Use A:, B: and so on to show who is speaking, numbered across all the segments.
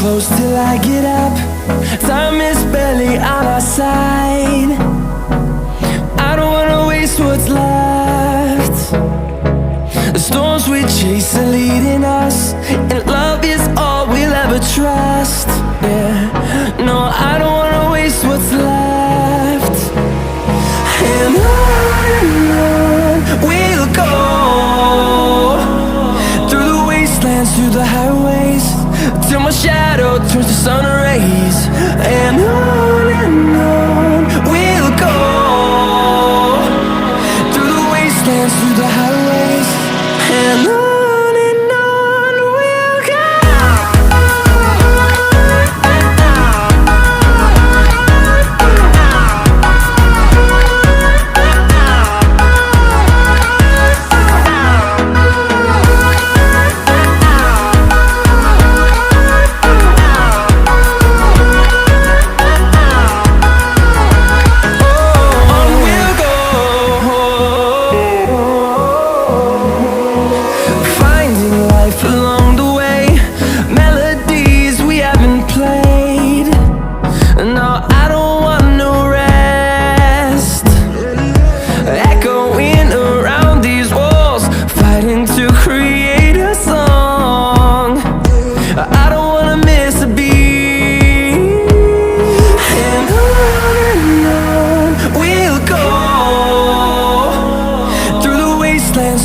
A: close till I get up. Time is barely on our side. I don't wanna waste what's left. The storms we chase are leading us, and love is all we'll ever trust. Yeah, no, I don't wanna waste what's left. And on we'll go, through the wastelands, through the highways, till my shadow turns to sun rays. And on we'll go, through the wastelands, through the highways, and on we'll go.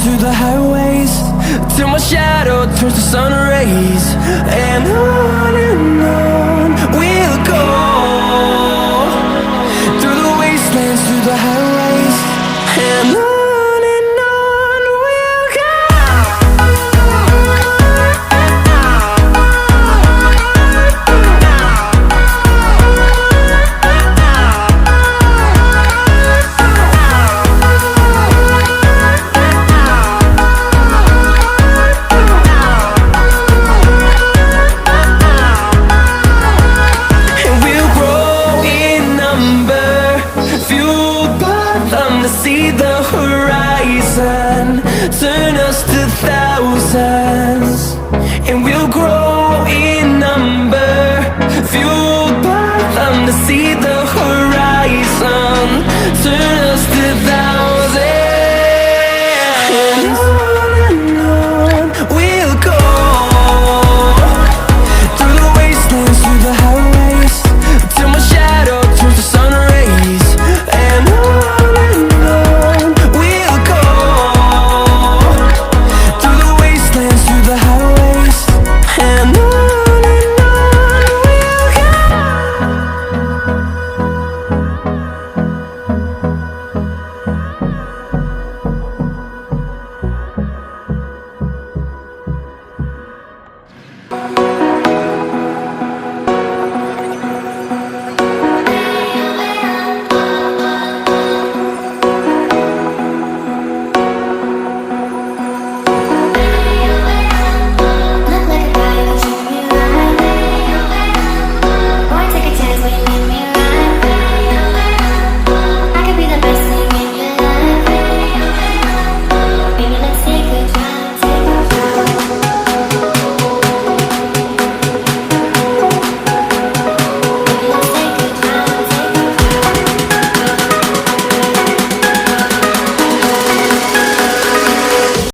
A: Through the highways, till my shadow turns to sun rays. And on we'll go, through the wastelands, through the highways, and on we'll go. See the horizon, turn us to thousands, and we'll grow in number, fueled by them to see the